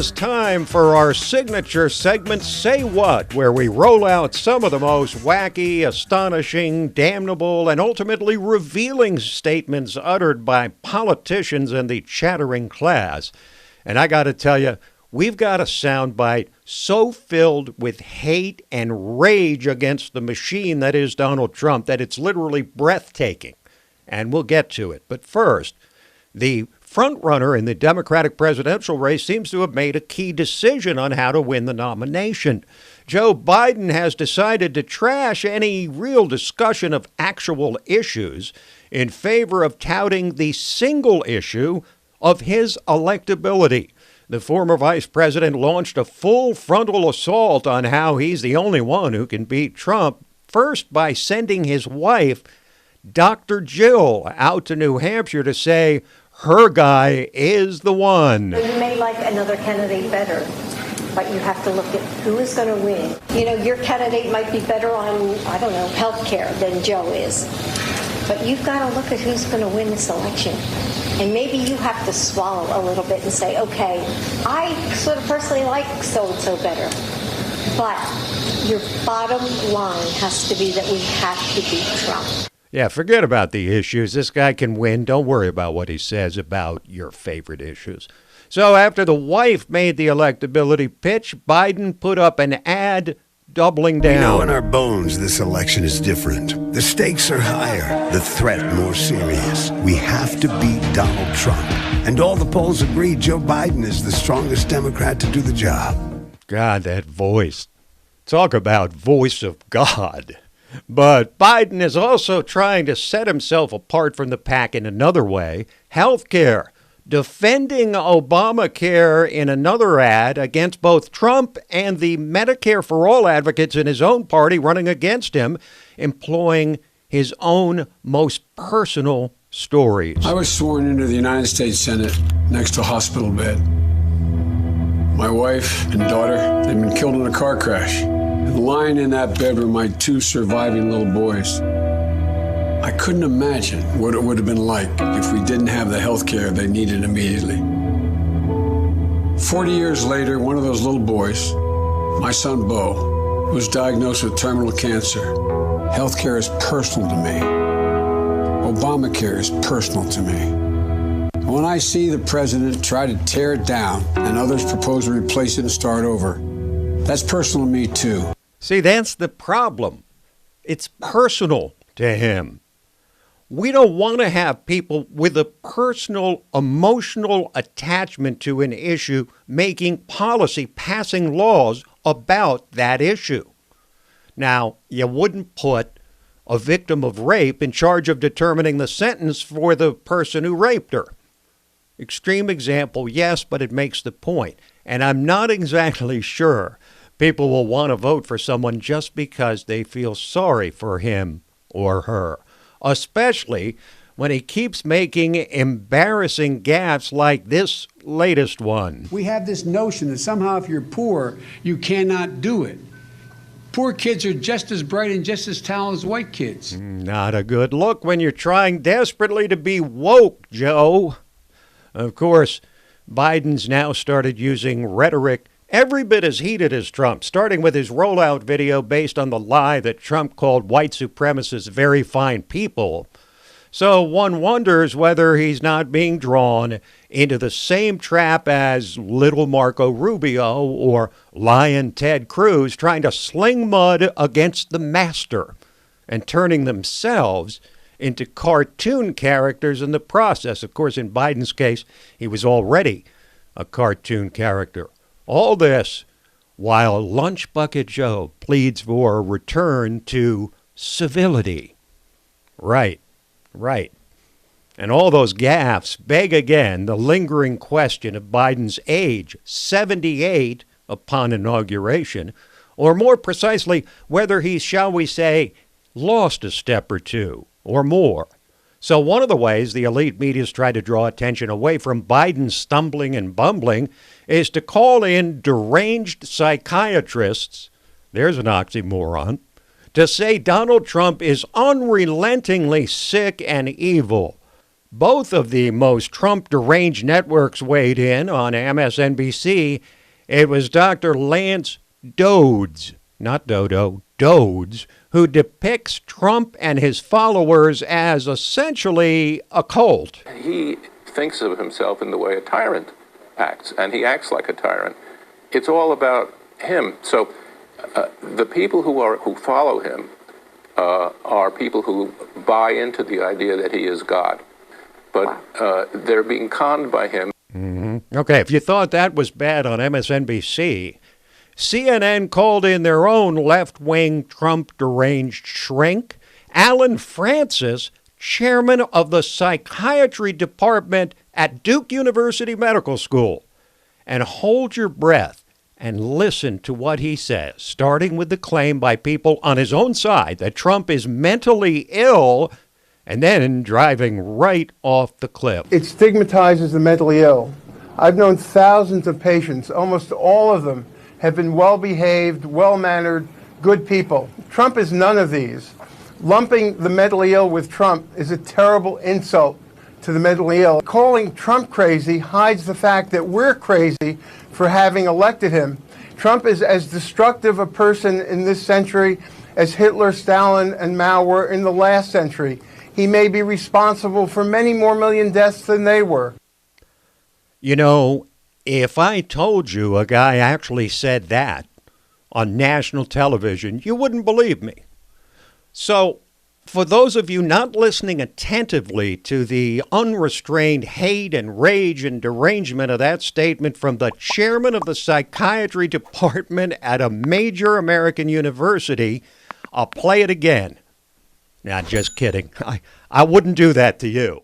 is time for our signature segment, Say What, where we roll out some of the most wacky, astonishing, damnable, and ultimately revealing statements uttered by politicians and the chattering class. And I got to tell you, we've got a soundbite so filled with hate and rage against the machine that is Donald Trump that it's literally breathtaking. And we'll get to it. But first, the frontrunner in the Democratic presidential race seems to have made a key decision on how to win the nomination. Joe Biden has decided to trash any real discussion of actual issues in favor of touting the single issue of his electability. The former vice president launched a full-frontal assault on how he's the only one who can beat Trump, first by sending his wife, Dr. Jill, out to New Hampshire to say her guy is the one. You may like another candidate better, but you have to look at who is going to win. You know, your candidate might be better on, I don't know, health care than Joe is. But you've got to look at who's going to win this election. And maybe you have to swallow a little bit and say, okay, I sort of personally like so-and-so better. But your bottom line has to be that we have to beat Trump. Yeah, forget about the issues. This guy can win. Don't worry about what he says about your favorite issues. So after the wife made the electability pitch, Biden put up an ad doubling down. We know in our bones this election is different. The stakes are higher, the threat more serious. We have to beat Donald Trump. And all the polls agree Joe Biden is the strongest Democrat to do the job. God, that voice. Talk about voice of God. But Biden is also trying to set himself apart from the pack in another way. Healthcare. Defending Obamacare in another ad against both Trump and the Medicare for All advocates in his own party running against him, employing his own most personal stories. I was sworn into the United States Senate next to a hospital bed. My wife and daughter, they'd been killed in a car crash. And lying in that bed were my two surviving little boys. I couldn't imagine what it would have been like if we didn't have the health care they needed immediately. 40 years later, one of those little boys, my son Bo, was diagnosed with terminal cancer. Health care is personal to me. Obamacare is personal to me. When I see the president try to tear it down and others propose to replace it and start over, that's personal to me too. See, that's the problem. It's personal to him. We don't want to have people with a personal, emotional attachment to an issue making policy, passing laws about that issue. Now, you wouldn't put a victim of rape in charge of determining the sentence for the person who raped her. Extreme example, yes, but it makes the point. And I'm not exactly sure people will want to vote for someone just because they feel sorry for him or her, especially when he keeps making embarrassing gaffes like this latest one. We have this notion that somehow if you're poor, you cannot do it. Poor kids are just as bright and just as talented as white kids. Not a good look when you're trying desperately to be woke, Joe. Of course, Biden's now started using rhetoric every bit as heated as Trump, starting with his rollout video based on the lie that Trump called white supremacists very fine people. So one wonders whether he's not being drawn into the same trap as little Marco Rubio or Lion Ted Cruz, trying to sling mud against the master and turning themselves into cartoon characters in the process. Of course, in Biden's case, he was already a cartoon character. All this while Lunch Bucket Joe pleads for a return to civility. Right. And all those gaffes beg again the lingering question of Biden's age, 78 upon inauguration, or more precisely, whether he, shall we say, lost a step or two or more. So one of the ways the elite media's tried to draw attention away from Biden's stumbling and bumbling is to call in deranged psychiatrists, there's an oxymoron, to say Donald Trump is unrelentingly sick and evil. both of the most Trump-deranged networks weighed in on MSNBC. It was Dr. Lance Dodds, not Dodo, Dodds, who depicts Trump and his followers as essentially a cult. He thinks of himself in the way a tyrant acts, and he acts like a tyrant. It's all about him. So the people who follow him are people who buy into the idea that he is God. But they're being conned by him. Mm-hmm. Okay, if you thought that was bad on MSNBC, CNN called in their own left-wing Trump-deranged shrink, Alan Francis, chairman of the psychiatry department at Duke University Medical School. And hold your breath and listen to what he says, starting with the claim by people on his own side that Trump is mentally ill, and then driving right off the cliff. It stigmatizes the mentally ill. I've known thousands of patients. Almost all of them have been well-behaved, well-mannered, good people. Trump is none of these. Lumping the mentally ill with Trump is a terrible insult to the mentally ill. Calling Trump crazy hides the fact that we're crazy for having elected him. Trump is as destructive a person in this century as Hitler, Stalin, and Mao were in the last century. He may be responsible for many more million deaths than they were. You know, if I told you a guy actually said that on national television, you wouldn't believe me. So, for those of you not listening attentively to the unrestrained hate and rage and derangement of that statement from the chairman of the psychiatry department at a major American university, I'll play it again. Now, just kidding. I wouldn't do that to you.